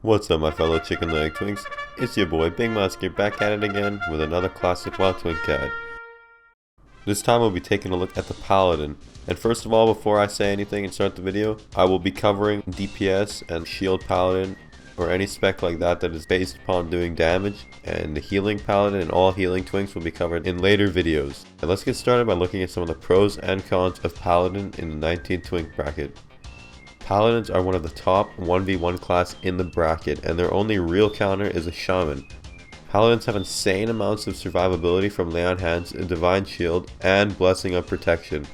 What's up, my fellow chicken leg twinks? It's your boy Big Musker back at it again with another classic wild twink guide. This time we'll be taking a look at the Paladin. And first of all, before I say anything and start the video, I will be covering DPS and Shield Paladin or any spec like that that is based upon doing damage, and the Healing Paladin and all healing twinks will be covered in later videos. And let's get started by looking at some of the pros and cons of Paladin in the 19 twink bracket. Paladins are one of the top 1v1 class in the bracket, and their only real counter is a Shaman. Paladins have insane amounts of survivability from Lay on Hands, a Divine Shield, and Blessing of Protection.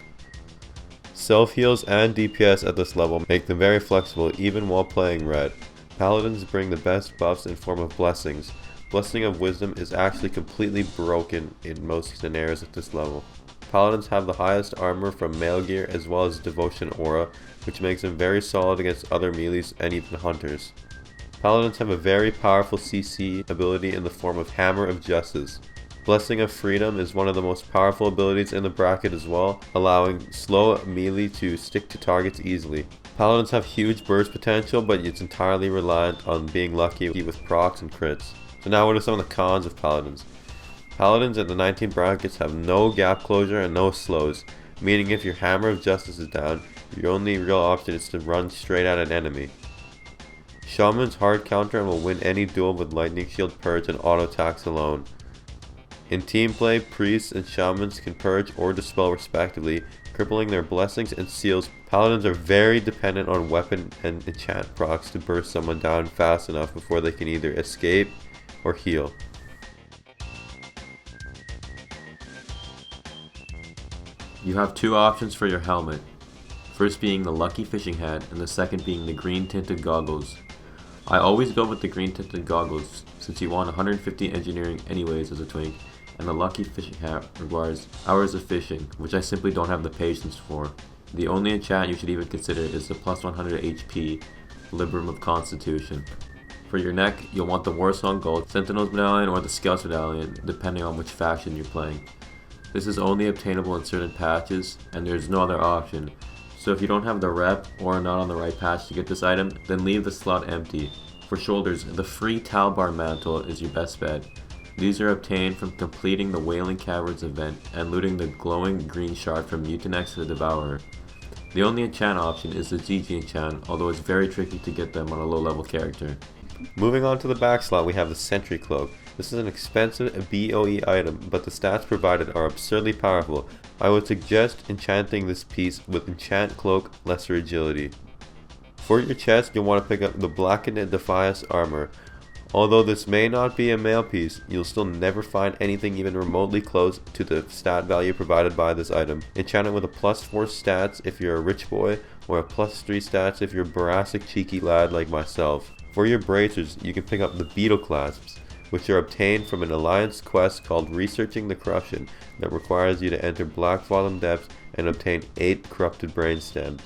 Self-heals and DPS at this level make them very flexible even while playing red. Paladins bring the best buffs in form of blessings. Blessing of Wisdom is actually completely broken in most scenarios at this level. Paladins have the highest armor from Mail Gear as well as Devotion Aura, which makes them very solid against other melees and even hunters. Paladins have a very powerful CC ability in the form of Hammer of Justice. Blessing of Freedom is one of the most powerful abilities in the bracket as well, allowing slow melee to stick to targets easily. Paladins have huge burst potential, but it's entirely reliant on being lucky with procs and crits. So now what are some of the cons of Paladins? Paladins at the 19 brackets have no gap closure and no slows, meaning if your Hammer of Justice is down, your only real option is to run straight at an enemy. Shaman's hard counter and will win any duel with Lightning Shield, Purge, and auto attacks alone. In team play, Priests and Shamans can Purge or Dispel respectively, crippling their blessings and seals. Paladins are very dependent on weapon and enchant procs to burst someone down fast enough before they can either escape or heal. You have two options for your helmet, first being the lucky fishing hat and the second being the green tinted goggles. I always go with the green tinted goggles since you want 150 engineering anyways as a twink, and the lucky fishing hat requires hours of fishing, which I simply don't have the patience for. The only enchant you should even consider is the plus 100 HP Librum of Constitution. For your neck, you'll want the Warsong Gold, Sentinel's Medallion, or the Scout's Medallion, depending on which faction you're playing. This is only obtainable in certain patches, and there's no other option. So if you don't have the rep or are not on the right patch to get this item, then leave the slot empty. For shoulders, the free Talbar Mantle is your best bet. These are obtained from completing the Wailing Caverns event and looting the glowing green shard from Mutinex the Devourer. The only enchant option is the GG enchant, although it's very tricky to get them on a low level character. Moving on to the back slot, we have the Sentry Cloak. This is an expensive BOE item, but the stats provided are absurdly powerful. I would suggest enchanting this piece with Enchant Cloak, Lesser Agility. For your chest, you'll want to pick up the Blackened Defias armor. Although this may not be a male piece, you'll still never find anything even remotely close to the stat value provided by this item. Enchant it with a plus 4 stats if you're a rich boy, or a plus 3 stats if you're a boracic cheeky lad like myself. For your bracers, you can pick up the Beetle Clasps, which are obtained from an alliance quest called Researching the Corruption that requires you to enter Black Bottom Depths and obtain 8 corrupted brain stems.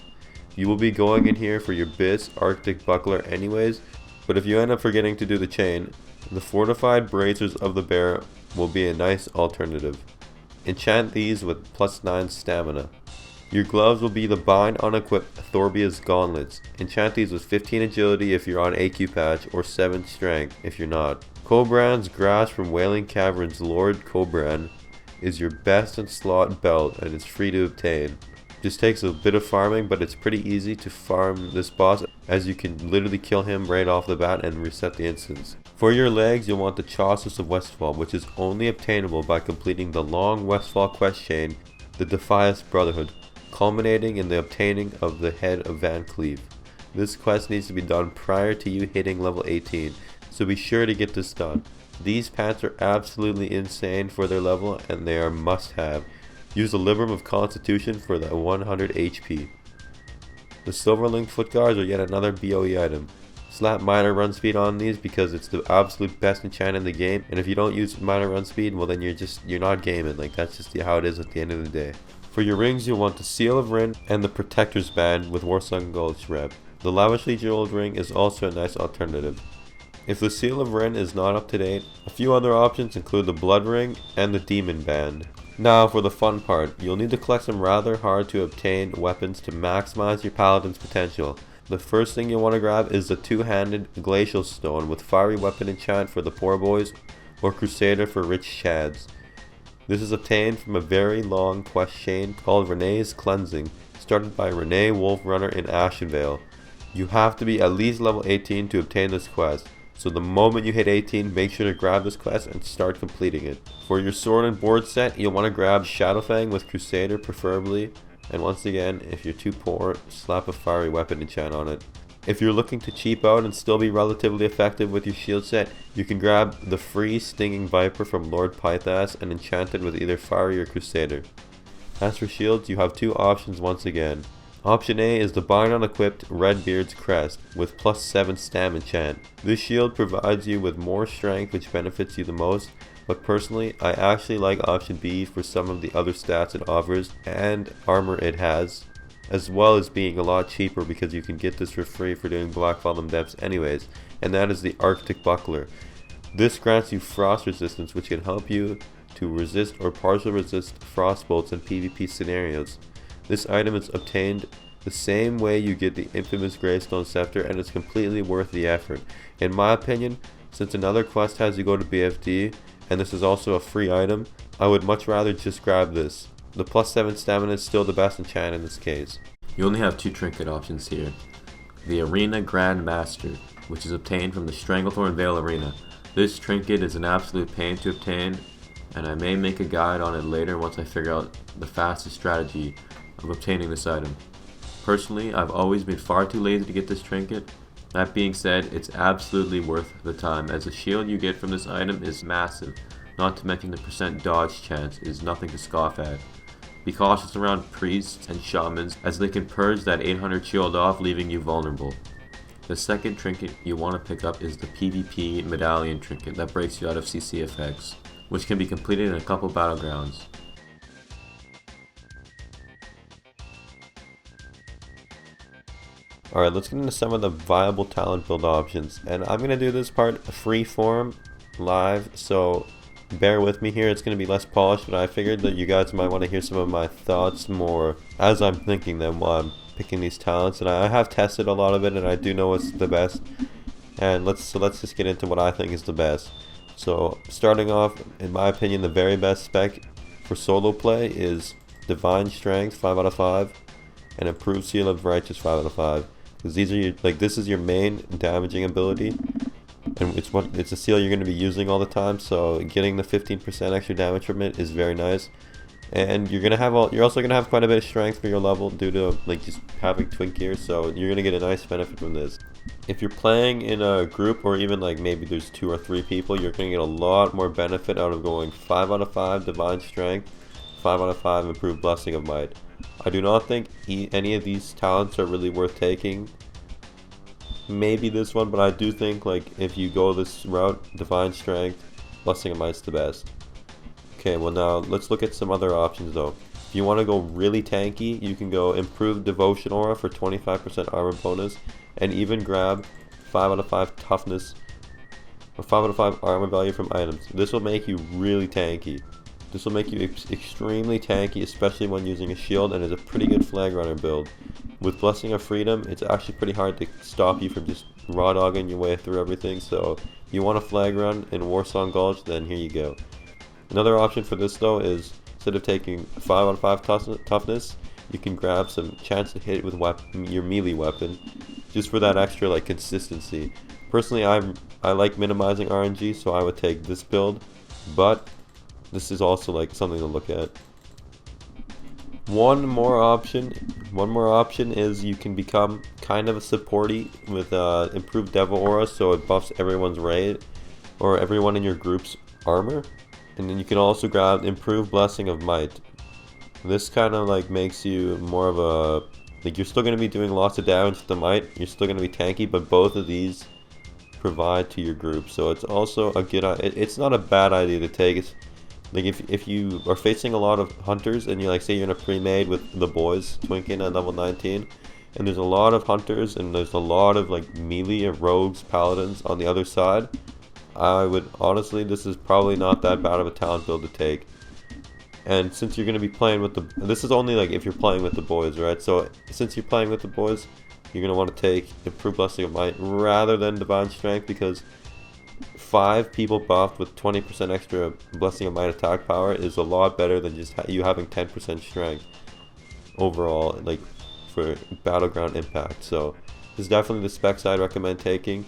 You will be going in here for your Biss Arctic Buckler anyways, but if you end up forgetting to do the chain, the Fortified Bracers of the Bear will be a nice alternative. Enchant these with plus 9 stamina. Your gloves will be the Bind Unequipped Thorbia's Gauntlets. Enchant these with 15 agility if you're on AQ patch or 7 strength if you're not. Cobran's Grasp from Wailing Caverns Lord Cobran is your best in slot belt and it's free to obtain. Just takes a bit of farming, but it's pretty easy to farm this boss as you can literally kill him right off the bat and reset the instance. For your legs, you'll want the Chauceress of Westfall, which is only obtainable by completing the long Westfall quest chain, the Defias Brotherhood, culminating in the obtaining of the Head of Van Cleef. This quest needs to be done prior to you hitting level 18, so be sure to get this done. These pants are absolutely insane for their level and they are must have. Use the Librum of Constitution for the 100 HP. The Silverlink foot guards are yet another BOE item. Slap minor run speed on these because it's the absolute best enchant in the game, and if you don't use minor run speed, well then you're not gaming. Like, that's just how it is at the end of the day. For your rings, you'll want the Seal of Rin and the Protector's Band with Warsong Gulch rep. The Lavishly Jeweled Ring is also a nice alternative. If the Seal of Rin is not up to date, a few other options include the Blood Ring and the Demon Band. Now for the fun part, you'll need to collect some rather hard to obtain weapons to maximize your paladin's potential. The first thing you'll want to grab is the two-handed Glacial Stone with Fiery Weapon enchant for the poor boys, or Crusader for rich chads. This is obtained from a very long quest chain called Renee's Cleansing, started by Renee Wolf Runner in Ashenvale. You have to be at least level 18 to obtain this quest, so the moment you hit 18, make sure to grab this quest and start completing it. For your sword and board set, you'll want to grab Shadowfang with Crusader preferably, and once again, if you're too poor, slap a Fiery Weapon enchant on it. If you're looking to cheap out and still be relatively effective with your shield set, you can grab the free Stinging Viper from Lord Pythas and enchant it with either Fiery or Crusader. As for shields, you have two options once again. Option A is the Bind Unequipped Redbeard's Crest with +7 Stam enchant. This shield provides you with more strength, which benefits you the most, but personally I actually like option B for some of the other stats it offers and armor it has, as well as being a lot cheaper because you can get this for free for doing Black Bottom depths anyways, and that is the Arctic Buckler. This grants you frost resistance, which can help you to resist or partial resist frostbolts in PvP scenarios. This item is obtained the same way you get the infamous Greystone Scepter, and it's completely worth the effort. In my opinion, since another quest has you go to BFD, and this is also a free item, I would much rather just grab this. The +7 stamina is still the best enchant in this case. You only have two trinket options here. The Arena Grand Master, which is obtained from the Stranglethorn Vale Arena. This trinket is an absolute pain to obtain, and I may make a guide on it later once I figure out the fastest strategy of obtaining this item. Personally, I've always been far too lazy to get this trinket. That being said, it's absolutely worth the time, as the shield you get from this item is massive, not to mention the % dodge chance is nothing to scoff at. Be cautious around priests and shamans, as they can purge that 800 shield off, leaving you vulnerable. The second trinket you want to pick up is the PvP Medallion Trinket that breaks you out of CC effects, which can be completed in a couple battlegrounds. Alright, let's get into some of the viable talent build options, and I'm going to do this part free form, live, so bear with me here. It's going to be less polished, but I figured that you guys might want to hear some of my thoughts more as I'm thinking them while I'm picking these talents, and I have tested a lot of it and I do know what's the best, and let's just get into what I think is the best. So starting off, in my opinion, the very best spec for solo play is Divine Strength 5 out of 5 and Improved Seal of Righteous 5 out of 5. Because these are your, this is your main damaging ability, and it's a seal you're going to be using all the time. So getting the 15% extra damage from it is very nice, and you're also gonna have quite a bit of strength for your level due to just having Twink gear. So you're gonna get a nice benefit from this. If you're playing in a group, or even maybe there's 2 or 3 people, you're gonna get a lot more benefit out of going 5 out of 5 Divine Strength, 5 out of 5 Improved Blessing of Might. I do not think any of these talents are really worth taking. Maybe this one, but I do think if you go this route, Divine Strength, Blessing of Might's the best. Okay, well now let's look at some other options though. If you want to go really tanky, you can go Improved Devotion Aura for 25% armor bonus, and even grab 5 out of 5 toughness or 5 out of 5 armor value from items. This will make you really tanky. This will make you extremely tanky, especially when using a shield, and is a pretty good flag runner build. With Blessing of Freedom, it's actually pretty hard to stop you from just raw dogging your way through everything, so if you want a flag run in Warsong Gulch, then here you go. Another option for this though is, instead of taking 5 out of 5 toughness, you can grab some chance to hit with your melee weapon, just for that extra consistency. Personally, I like minimizing RNG, so I would take this build, but this is also something to look at. One more option is you can become kind of a supporty with Improved Devil Aura, so it buffs everyone's raid or everyone in your group's armor. And then you can also grab Improved Blessing of Might. This kind of makes you more of a, you're still going to be doing lots of damage with the Might, you're still going to be tanky, but both of these provide to your group, so it's also a good, it's not a bad idea to take. It's if you are facing a lot of hunters and say you're in a pre-made with the boys, Twinking at level 19, and there's a lot of hunters and there's a lot of melee and rogues, paladins on the other side, I would honestly, this is probably not that bad of a talent build to take. And since you're going to be playing with this is only if you're playing with the boys, right? So since you're playing with the boys, you're going to want to take Improved Blessing of Might rather than Divine Strength, because 5 people buffed with 20% extra Blessing of Might attack power is a lot better than just you having 10% strength overall, like for battleground impact. So this is definitely the specs I'd recommend taking.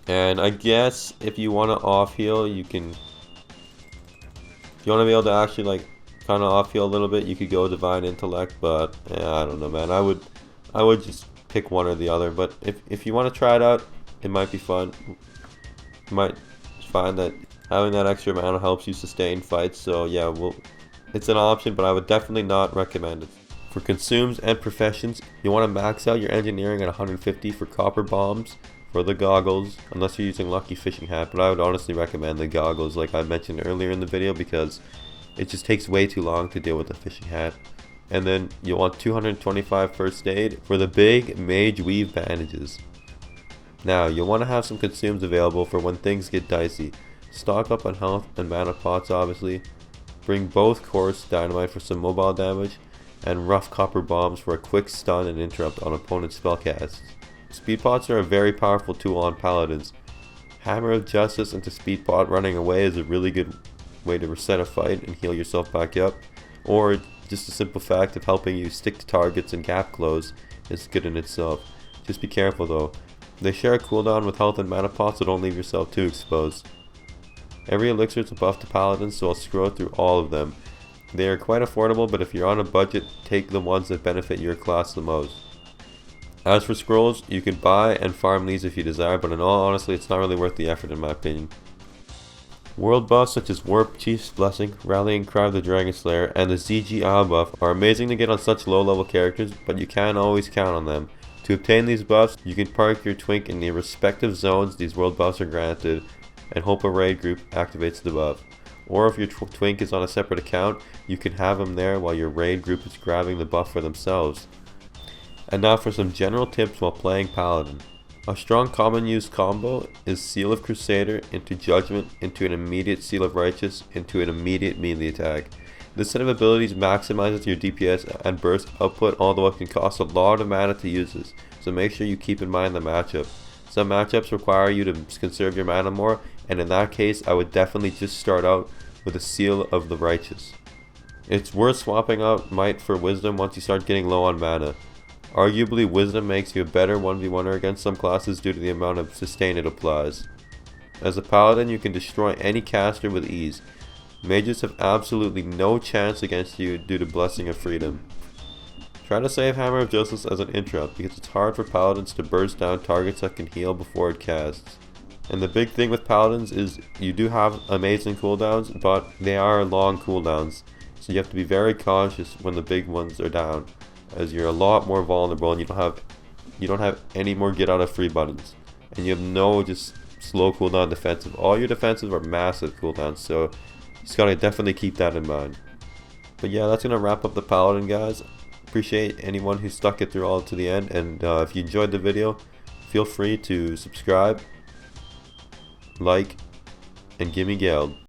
And I guess if you want to off heal, you can. If you want to be able to actually like kind of off heal a little bit, you could go Divine Intellect. But yeah, I don't know, man. I would just pick one or the other. But if you want to try it out, it might be fun. You might find that having that extra mana helps you sustain fights. So yeah, it's an option, but I would definitely not recommend it. For consumes and professions, you want to max out your engineering at 150 for copper bombs, for the goggles, unless you're using Lucky Fishing Hat, but I would honestly recommend the goggles like I mentioned earlier in the video, because it just takes way too long to deal with the fishing hat. And then you want 225 first aid for the big Mage Weave bandages. Now, you'll want to have some consumes available for when things get dicey. Stock up on health and mana pots obviously. Bring both coarse dynamite for some mobile damage, and rough copper bombs for a quick stun and interrupt on opponent spellcasts. Speed pots are a very powerful tool on paladins. Hammer of Justice into speed pot running away is a really good way to reset a fight and heal yourself back up, or just the simple fact of helping you stick to targets and gap close is good in itself. Just be careful though. They share a cooldown with health and mana pots, so don't leave yourself too exposed. Every elixir is a buff to paladins, so I'll scroll through all of them. They are quite affordable, but if you're on a budget, take the ones that benefit your class the most. As for scrolls, you can buy and farm these if you desire, but in all honesty, it's not really worth the effort in my opinion. World buffs such as Warp Chief's Blessing, Rallying Cry of the Dragon Slayer, and the ZG Owl buff are amazing to get on such low level characters, but you can't always count on them. To obtain these buffs, you can park your Twink in the respective zones these world buffs are granted, and hope a raid group activates the buff. Or if your Twink is on a separate account, you can have him there while your raid group is grabbing the buff for themselves. And now for some general tips while playing Paladin. A strong common use combo is Seal of Crusader into Judgment into an immediate Seal of Righteous into an immediate melee attack. This set of abilities maximizes your DPS and burst output, although it can cost a lot of mana to use this, so make sure you keep in mind the matchup. Some matchups require you to conserve your mana more, and in that case I would definitely just start out with a Seal of the Righteous. It's worth swapping out Might for Wisdom once you start getting low on mana. Arguably, Wisdom makes you a better 1v1er against some classes due to the amount of sustain it applies. As a Paladin, you can destroy any caster with ease. Mages have absolutely no chance against you due to Blessing of Freedom. Try to save Hammer of Justice as an interrupt, because it's hard for Paladins to burst down targets that can heal before it casts. And the big thing with Paladins is you do have amazing cooldowns, but they are long cooldowns, so you have to be very cautious when the big ones are down, as you're a lot more vulnerable and you don't have any more get out of free buttons, and you have no just slow cooldown defensive. All your defensives are massive cooldowns, so you just gotta definitely keep that in mind. But yeah, that's gonna wrap up the Paladin, guys. Appreciate anyone who stuck it through all to the end, and if you enjoyed the video, feel free to subscribe, like, and give me Geld.